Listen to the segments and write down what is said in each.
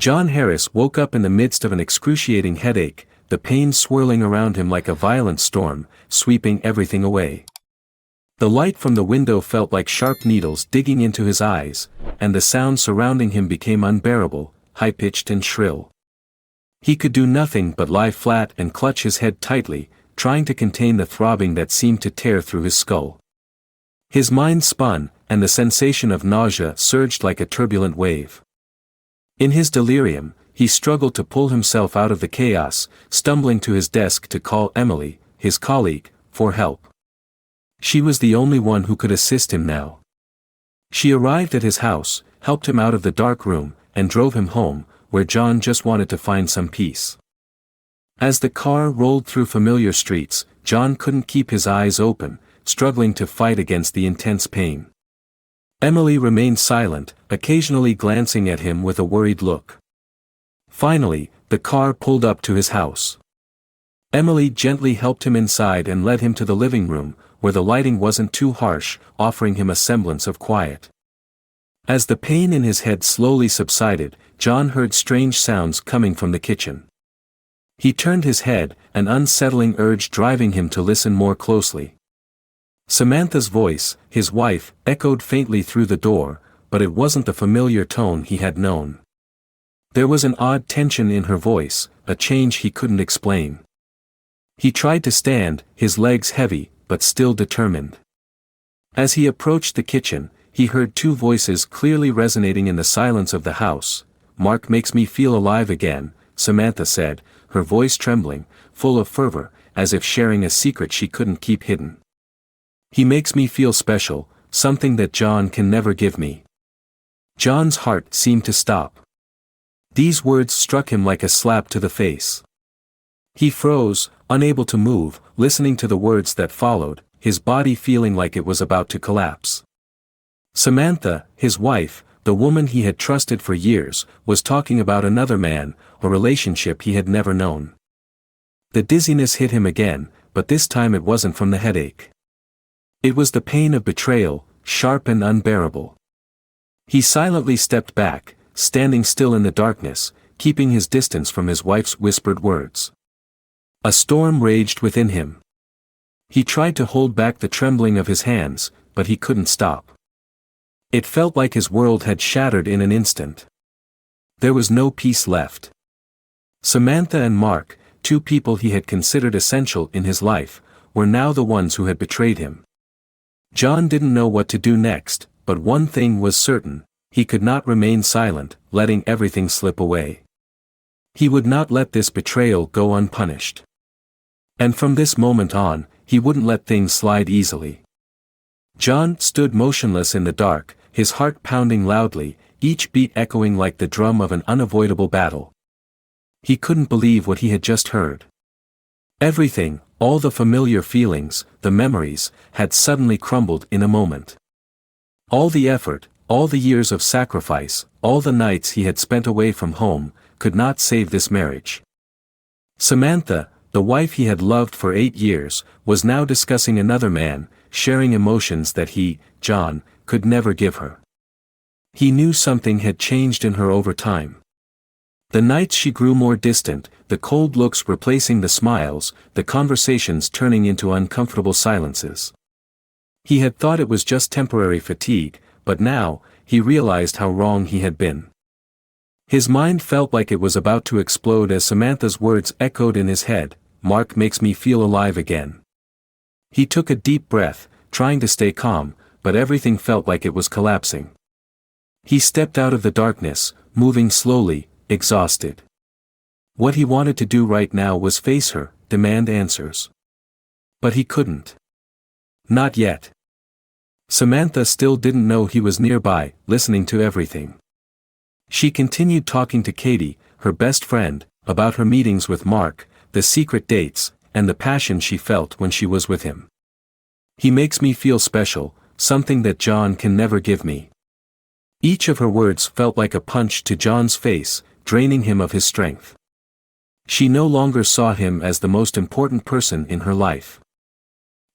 John Harris woke up in the midst of an excruciating headache, the pain swirling around him like a violent storm, sweeping everything away. The light from the window felt like sharp needles digging into his eyes, and the sound surrounding him became unbearable, high-pitched and shrill. He could do nothing but lie flat and clutch his head tightly, trying to contain the throbbing that seemed to tear through his skull. His mind spun, and the sensation of nausea surged like a turbulent wave. In his delirium, he struggled to pull himself out of the chaos, stumbling to his desk to call Emily, his colleague, for help. She was the only one who could assist him now. She arrived at his house, helped him out of the dark room, and drove him home, where John just wanted to find some peace. As the car rolled through familiar streets, John couldn't keep his eyes open, struggling to fight against the intense pain. Emily remained silent, occasionally glancing at him with a worried look. Finally, the car pulled up to his house. Emily gently helped him inside and led him to the living room, where the lighting wasn't too harsh, offering him a semblance of quiet. As the pain in his head slowly subsided, John heard strange sounds coming from the kitchen. He turned his head, an unsettling urge driving him to listen more closely. Samantha's voice, his wife, echoed faintly through the door, but it wasn't the familiar tone he had known. There was an odd tension in her voice, a change he couldn't explain. He tried to stand, his legs heavy, but still determined. As he approached the kitchen, he heard two voices clearly resonating in the silence of the house. "Mark makes me feel alive again," Samantha said, her voice trembling, full of fervor, as if sharing a secret she couldn't keep hidden. "He makes me feel special, something that John can never give me." John's heart seemed to stop. These words struck him like a slap to the face. He froze, unable to move, listening to the words that followed, his body feeling like it was about to collapse. Samantha, his wife, the woman he had trusted for years, was talking about another man, a relationship he had never known. The dizziness hit him again, but this time it wasn't from the headache. It was the pain of betrayal, sharp and unbearable. He silently stepped back, standing still in the darkness, keeping his distance from his wife's whispered words. A storm raged within him. He tried to hold back the trembling of his hands, but he couldn't stop. It felt like his world had shattered in an instant. There was no peace left. Samantha and Mark, two people he had considered essential in his life, were now the ones who had betrayed him. John didn't know what to do next, but one thing was certain: he could not remain silent, letting everything slip away. He would not let this betrayal go unpunished. And from this moment on, he wouldn't let things slide easily. John stood motionless in the dark, his heart pounding loudly, each beat echoing like the drum of an unavoidable battle. He couldn't believe what he had just heard. Everything, all the familiar feelings, the memories, had suddenly crumbled in a moment. All the effort, all the years of sacrifice, all the nights he had spent away from home, could not save this marriage. Samantha, the wife he had loved for 8 years, was now discussing another man, sharing emotions that he, John, could never give her. He knew something had changed in her over time. The nights she grew more distant, the cold looks replacing the smiles, the conversations turning into uncomfortable silences. He had thought it was just temporary fatigue, but now, he realized how wrong he had been. His mind felt like it was about to explode as Samantha's words echoed in his head, "Mark makes me feel alive again." He took a deep breath, trying to stay calm, but everything felt like it was collapsing. He stepped out of the darkness, moving slowly, exhausted. What he wanted to do right now was face her, demand answers. But he couldn't. Not yet. Samantha still didn't know he was nearby, listening to everything. She continued talking to Katie, her best friend, about her meetings with Mark, the secret dates, and the passion she felt when she was with him. "He makes me feel special, something that John can never give me." Each of her words felt like a punch to John's face, draining him of his strength. She no longer saw him as the most important person in her life.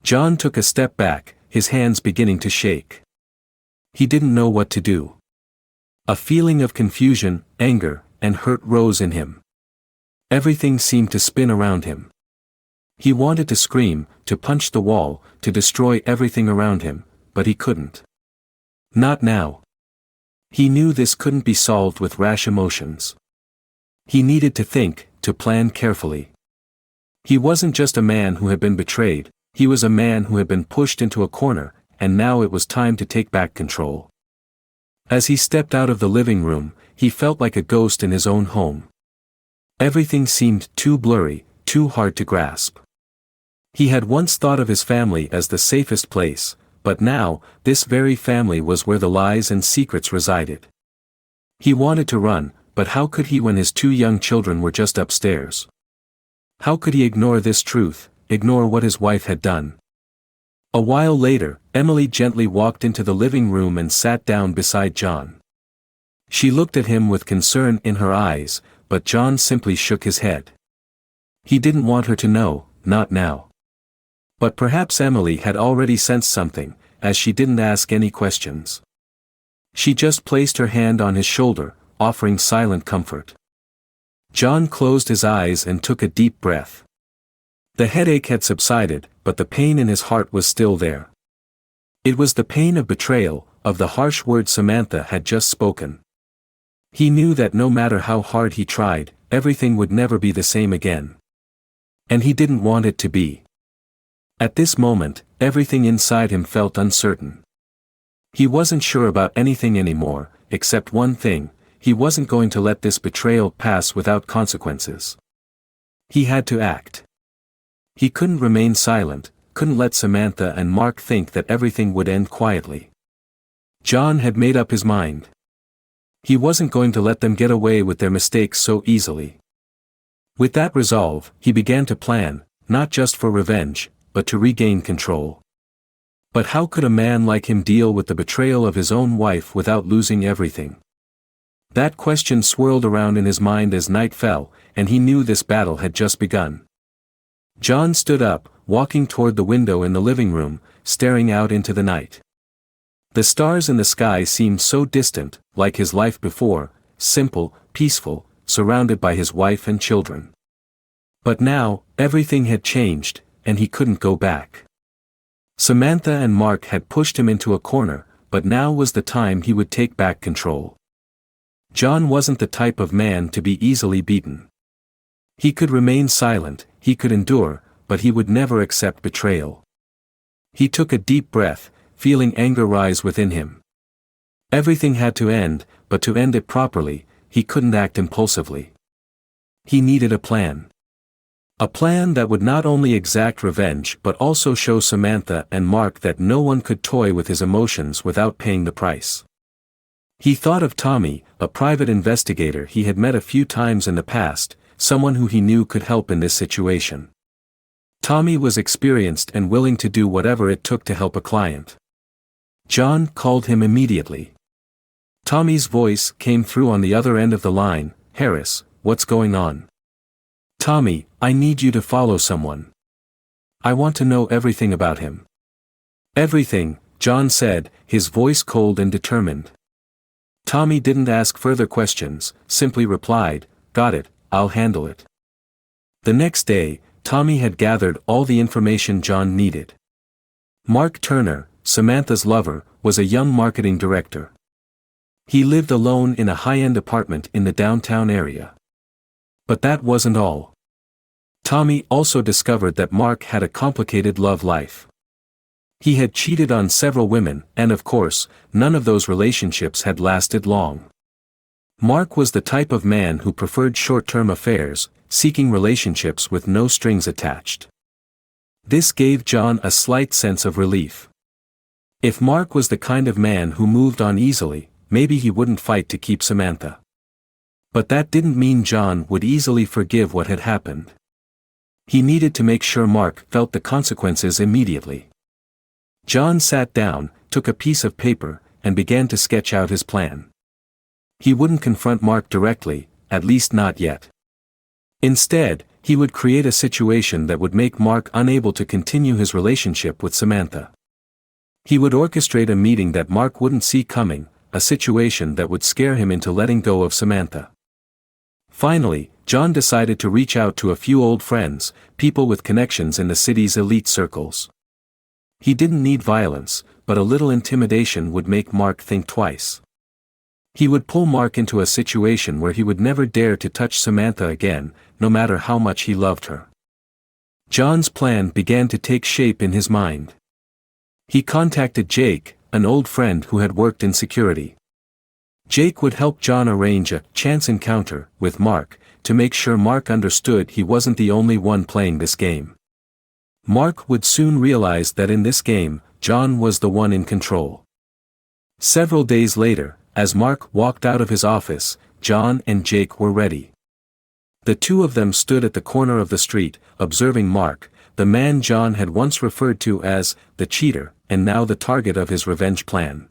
John took a step back, his hands beginning to shake. He didn't know what to do. A feeling of confusion, anger, and hurt rose in him. Everything seemed to spin around him. He wanted to scream, to punch the wall, to destroy everything around him, but he couldn't. Not now. He knew this couldn't be solved with rash emotions. He needed to think, to plan carefully. He wasn't just a man who had been betrayed, he was a man who had been pushed into a corner, and now it was time to take back control. As he stepped out of the living room, he felt like a ghost in his own home. Everything seemed too blurry, too hard to grasp. He had once thought of his family as the safest place, but now, this very family was where the lies and secrets resided. He wanted to run, but how could he when his 2 young children were just upstairs? How could he ignore this truth, ignore what his wife had done? A while later, Emily gently walked into the living room and sat down beside John. She looked at him with concern in her eyes, but John simply shook his head. He didn't want her to know, not now. But perhaps Emily had already sensed something, as she didn't ask any questions. She just placed her hand on his shoulder, offering silent comfort. John closed his eyes and took a deep breath. The headache had subsided, but the pain in his heart was still there. It was the pain of betrayal, of the harsh words Samantha had just spoken. He knew that no matter how hard he tried, everything would never be the same again. And he didn't want it to be. At this moment, everything inside him felt uncertain. He wasn't sure about anything anymore, except one thing: he wasn't going to let this betrayal pass without consequences. He had to act. He couldn't remain silent, couldn't let Samantha and Mark think that everything would end quietly. John had made up his mind. He wasn't going to let them get away with their mistakes so easily. With that resolve, he began to plan, not just for revenge, but to regain control. But how could a man like him deal with the betrayal of his own wife without losing everything? That question swirled around in his mind as night fell, and he knew this battle had just begun. John stood up, walking toward the window in the living room, staring out into the night. The stars in the sky seemed so distant, like his life before, simple, peaceful, surrounded by his wife and children. But now, everything had changed, and he couldn't go back. Samantha and Mark had pushed him into a corner, but now was the time he would take back control. John wasn't the type of man to be easily beaten. He could remain silent, he could endure, but he would never accept betrayal. He took a deep breath, feeling anger rise within him. Everything had to end, but to end it properly, he couldn't act impulsively. He needed a plan. A plan that would not only exact revenge but also show Samantha and Mark that no one could toy with his emotions without paying the price. He thought of Tommy, a private investigator he had met a few times in the past, someone who he knew could help in this situation. Tommy was experienced and willing to do whatever it took to help a client. John called him immediately. Tommy's voice came through on the other end of the line. "Harris, what's going on?" "Tommy, I need you to follow someone. I want to know everything about him." "Everything," John said, his voice cold and determined. Tommy didn't ask further questions, simply replied, "Got it, I'll handle it." The next day, Tommy had gathered all the information John needed. Mark Turner, Samantha's lover, was a young marketing director. He lived alone in a high-end apartment in the downtown area. But that wasn't all. Tommy also discovered that Mark had a complicated love life. He had cheated on several women, and of course, none of those relationships had lasted long. Mark was the type of man who preferred short-term affairs, seeking relationships with no strings attached. This gave John a slight sense of relief. If Mark was the kind of man who moved on easily, maybe he wouldn't fight to keep Samantha. But that didn't mean John would easily forgive what had happened. He needed to make sure Mark felt the consequences immediately. John sat down, took a piece of paper, and began to sketch out his plan. He wouldn't confront Mark directly, at least not yet. Instead, he would create a situation that would make Mark unable to continue his relationship with Samantha. He would orchestrate a meeting that Mark wouldn't see coming, a situation that would scare him into letting go of Samantha. Finally, John decided to reach out to a few old friends, people with connections in the city's elite circles. He didn't need violence, but a little intimidation would make Mark think twice. He would pull Mark into a situation where he would never dare to touch Samantha again, no matter how much he loved her. John's plan began to take shape in his mind. He contacted Jake, an old friend who had worked in security. Jake would help John arrange a chance encounter with Mark, to make sure Mark understood he wasn't the only one playing this game. Mark would soon realize that in this game, John was the one in control. Several days later, as Mark walked out of his office, John and Jake were ready. The two of them stood at the corner of the street, observing Mark, the man John had once referred to as the cheater, and now the target of his revenge plan.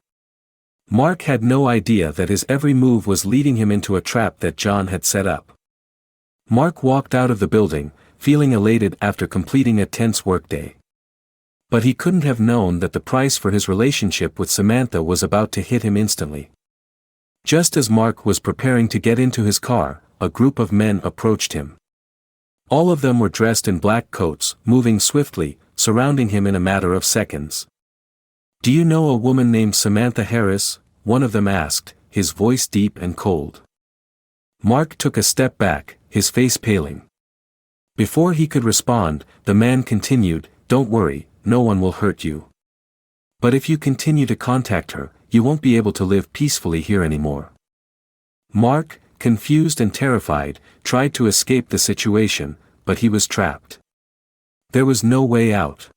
Mark had no idea that his every move was leading him into a trap that John had set up. Mark walked out of the building, feeling elated after completing a tense workday. But he couldn't have known that the price for his relationship with Samantha was about to hit him instantly. Just as Mark was preparing to get into his car, a group of men approached him. All of them were dressed in black coats, moving swiftly, surrounding him in a matter of seconds. "Do you know a woman named Samantha Harris?" one of them asked, his voice deep and cold. Mark took a step back, his face paling. Before he could respond, the man continued, "Don't worry, no one will hurt you. But if you continue to contact her, you won't be able to live peacefully here anymore." Mark, confused and terrified, tried to escape the situation, but he was trapped. There was no way out.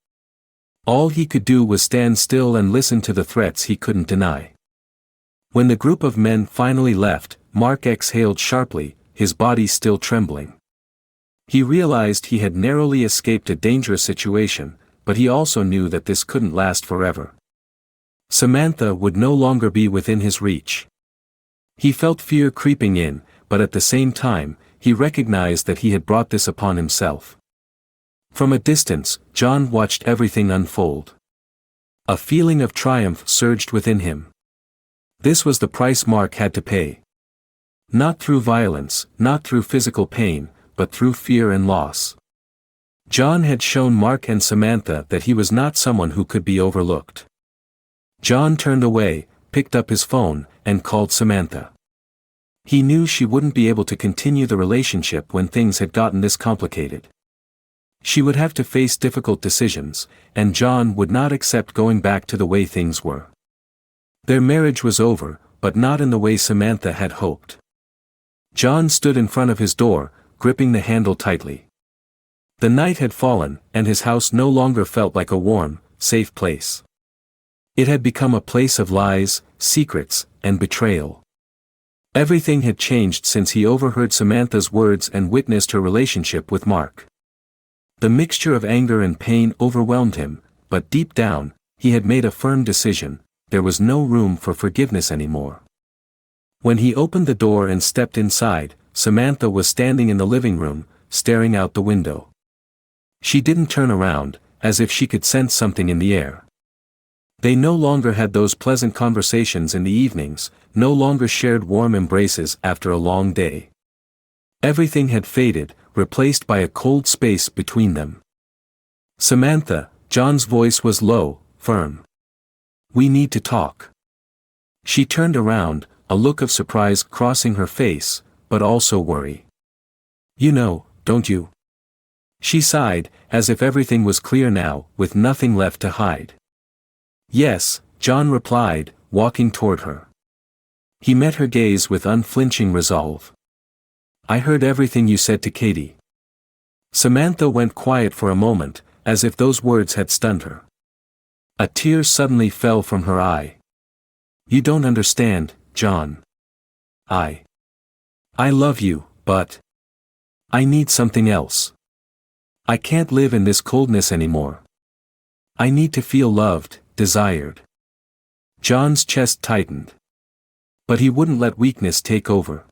All he could do was stand still and listen to the threats he couldn't deny. When the group of men finally left, Mark exhaled sharply, his body still trembling. He realized he had narrowly escaped a dangerous situation, but he also knew that this couldn't last forever. Samantha would no longer be within his reach. He felt fear creeping in, but at the same time, he recognized that he had brought this upon himself. From a distance, John watched everything unfold. A feeling of triumph surged within him. This was the price Mark had to pay. Not through violence, not through physical pain, but through fear and loss. John had shown Mark and Samantha that he was not someone who could be overlooked. John turned away, picked up his phone, and called Samantha. He knew she wouldn't be able to continue the relationship when things had gotten this complicated. She would have to face difficult decisions, and John would not accept going back to the way things were. Their marriage was over, but not in the way Samantha had hoped. John stood in front of his door, gripping the handle tightly. The night had fallen, and his house no longer felt like a warm, safe place. It had become a place of lies, secrets, and betrayal. Everything had changed since he overheard Samantha's words and witnessed her relationship with Mark. The mixture of anger and pain overwhelmed him, but deep down, he had made a firm decision: there was no room for forgiveness anymore. When he opened the door and stepped inside, Samantha was standing in the living room, staring out the window. She didn't turn around, as if she could sense something in the air. They no longer had those pleasant conversations in the evenings, no longer shared warm embraces after a long day. Everything had faded, replaced by a cold space between them. "Samantha," John's voice was low, firm. "We need to talk." She turned around, a look of surprise crossing her face, but also worry. "You know, don't you?" She sighed, as if everything was clear now, with nothing left to hide. "Yes," John replied, walking toward her. He met her gaze with unflinching resolve. "I heard everything you said to Katie." Samantha went quiet for a moment, as if those words had stunned her. A tear suddenly fell from her eye. "You don't understand, John. I love you, but I need something else. I can't live in this coldness anymore. I need to feel loved, desired." John's chest tightened. But he wouldn't let weakness take over.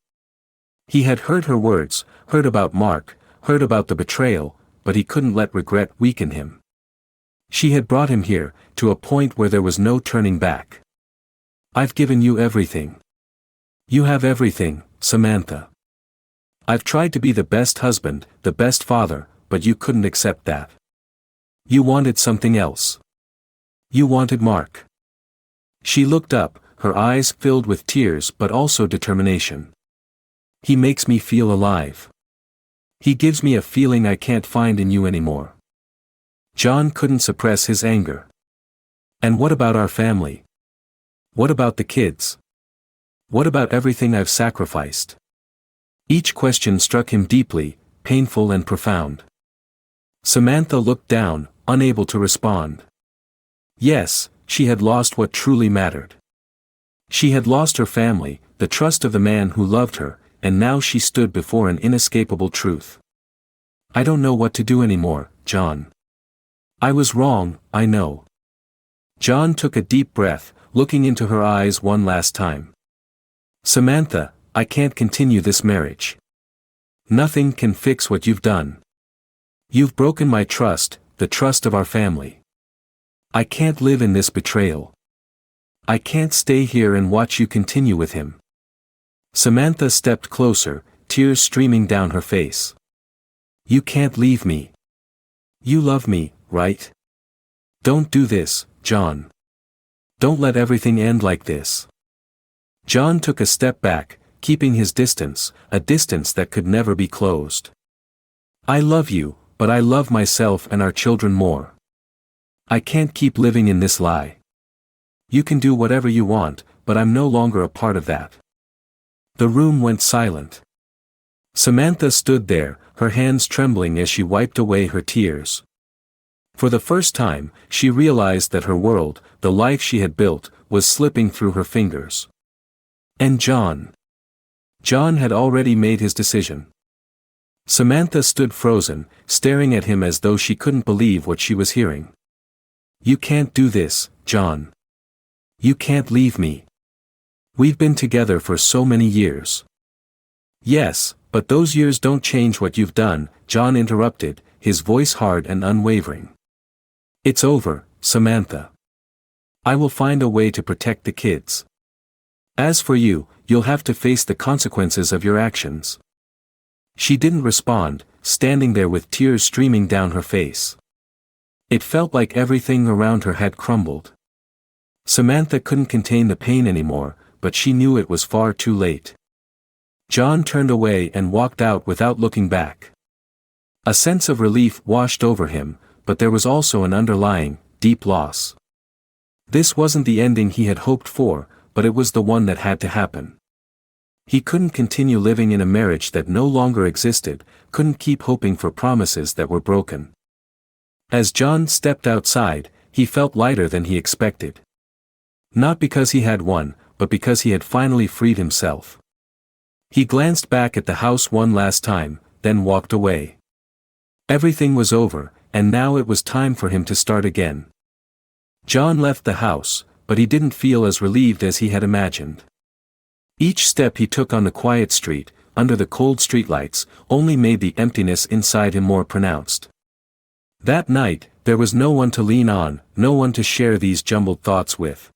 He had heard her words, heard about Mark, heard about the betrayal, but he couldn't let regret weaken him. She had brought him here, to a point where there was no turning back. "I've given you everything. You have everything, Samantha. I've tried to be the best husband, the best father, but you couldn't accept that. You wanted something else. You wanted Mark. She looked up, her eyes filled with tears but also determination. He makes me feel alive. He gives me a feeling I can't find in you anymore. John couldn't suppress his anger. And what about our family? What about the kids? What about everything I've sacrificed? Each question struck him deeply, painful and profound. Samantha looked down, unable to respond. Yes, she had lost what truly mattered. She had lost her family, the trust of the man who loved her, and now she stood before an inescapable truth. I don't know what to do anymore, John. I was wrong, I know. John took a deep breath, looking into her eyes one last time. Samantha, I can't continue this marriage. Nothing can fix what you've done. You've broken my trust, the trust of our family. I can't live in this betrayal. I can't stay here and watch you continue with him. Samantha stepped closer, tears streaming down her face. You can't leave me. You love me, right? Don't do this, John. Don't let everything end like this. John took a step back, keeping his distance, a distance that could never be closed. I love you, but I love myself and our children more. I can't keep living in this lie. You can do whatever you want, but I'm no longer a part of that. The room went silent. Samantha stood there, her hands trembling as she wiped away her tears. For the first time, she realized that her world, the life she had built, was slipping through her fingers. And John. John had already made his decision. Samantha stood frozen, staring at him as though she couldn't believe what she was hearing. You can't do this, John. You can't leave me. We've been together for so many years. Yes, but those years don't change what you've done, John interrupted, his voice hard and unwavering. It's over, Samantha. I will find a way to protect the kids. As for you, you'll have to face the consequences of your actions. She didn't respond, standing there with tears streaming down her face. It felt like everything around her had crumbled. Samantha couldn't contain the pain anymore, but she knew it was far too late. John turned away and walked out without looking back. A sense of relief washed over him, but there was also an underlying, deep loss. This wasn't the ending he had hoped for, but it was the one that had to happen. He couldn't continue living in a marriage that no longer existed, couldn't keep hoping for promises that were broken. As John stepped outside, he felt lighter than he expected. Not because he had won, but because he had finally freed himself. He glanced back at the house one last time, then walked away. Everything was over, and now it was time for him to start again. John left the house, but he didn't feel as relieved as he had imagined. Each step he took on the quiet street, under the cold streetlights, only made the emptiness inside him more pronounced. That night, there was no one to lean on, no one to share these jumbled thoughts with.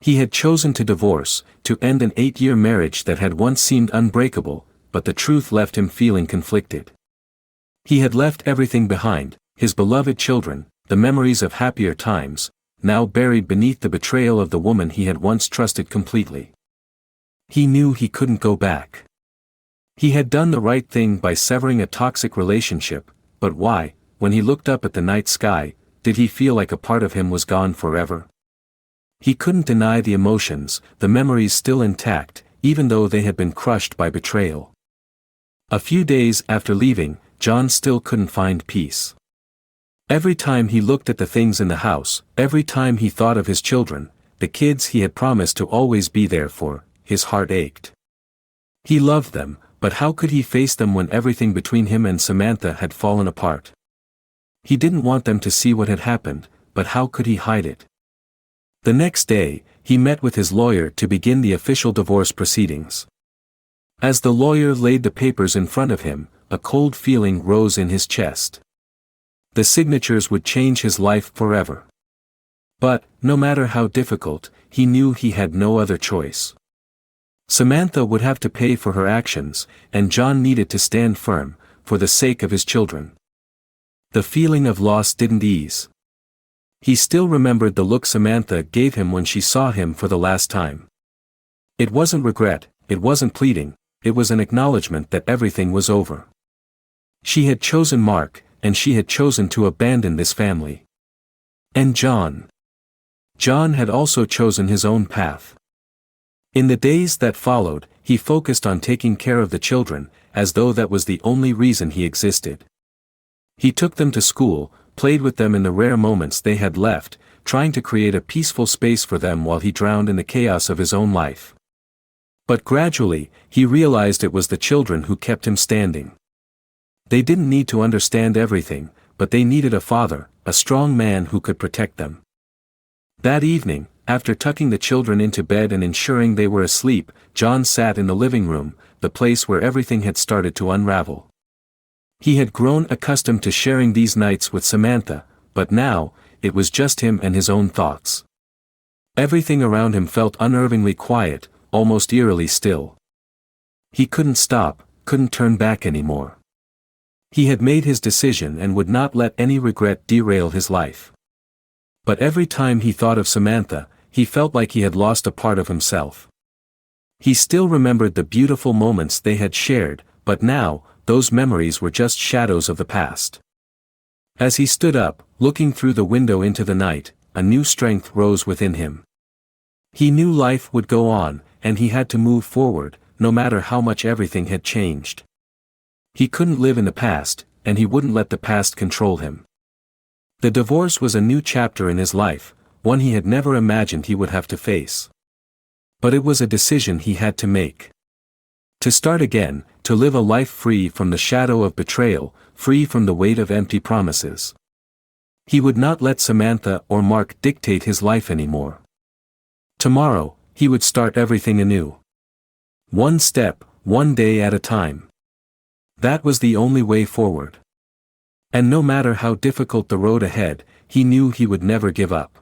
He had chosen to divorce, to end an 8-year marriage that had once seemed unbreakable, but the truth left him feeling conflicted. He had left everything behind, his beloved children, the memories of happier times, now buried beneath the betrayal of the woman he had once trusted completely. He knew he couldn't go back. He had done the right thing by severing a toxic relationship, but why, when he looked up at the night sky, did he feel like a part of him was gone forever? He couldn't deny the emotions, the memories still intact, even though they had been crushed by betrayal. A few days after leaving, John still couldn't find peace. Every time he looked at the things in the house, every time he thought of his children, the kids he had promised to always be there for, his heart ached. He loved them, but how could he face them when everything between him and Samantha had fallen apart? He didn't want them to see what had happened, but how could he hide it? The next day, he met with his lawyer to begin the official divorce proceedings. As the lawyer laid the papers in front of him, a cold feeling rose in his chest. The signatures would change his life forever. But, no matter how difficult, he knew he had no other choice. Samantha would have to pay for her actions, and John needed to stand firm, for the sake of his children. The feeling of loss didn't ease. He still remembered the look Samantha gave him when she saw him for the last time. It wasn't regret, it wasn't pleading, it was an acknowledgement that everything was over. She had chosen Mark, and she had chosen to abandon this family. And John. John had also chosen his own path. In the days that followed, he focused on taking care of the children, as though that was the only reason he existed. He took them to school, played with them in the rare moments they had left, trying to create a peaceful space for them while he drowned in the chaos of his own life. But gradually, he realized it was the children who kept him standing. They didn't need to understand everything, but they needed a father, a strong man who could protect them. That evening, after tucking the children into bed and ensuring they were asleep, John sat in the living room, the place where everything had started to unravel. He had grown accustomed to sharing these nights with Samantha, but now, it was just him and his own thoughts. Everything around him felt unnervingly quiet, almost eerily still. He couldn't stop, couldn't turn back anymore. He had made his decision and would not let any regret derail his life. But every time he thought of Samantha, he felt like he had lost a part of himself. He still remembered the beautiful moments they had shared, but now, those memories were just shadows of the past. As he stood up, looking through the window into the night, a new strength rose within him. He knew life would go on, and he had to move forward, no matter how much everything had changed. He couldn't live in the past, and he wouldn't let the past control him. The divorce was a new chapter in his life, one he had never imagined he would have to face. But it was a decision he had to make. To start again, to live a life free from the shadow of betrayal, free from the weight of empty promises. He would not let Samantha or Mark dictate his life anymore. Tomorrow, he would start everything anew. One step, one day at a time. That was the only way forward. And no matter how difficult the road ahead, he knew he would never give up.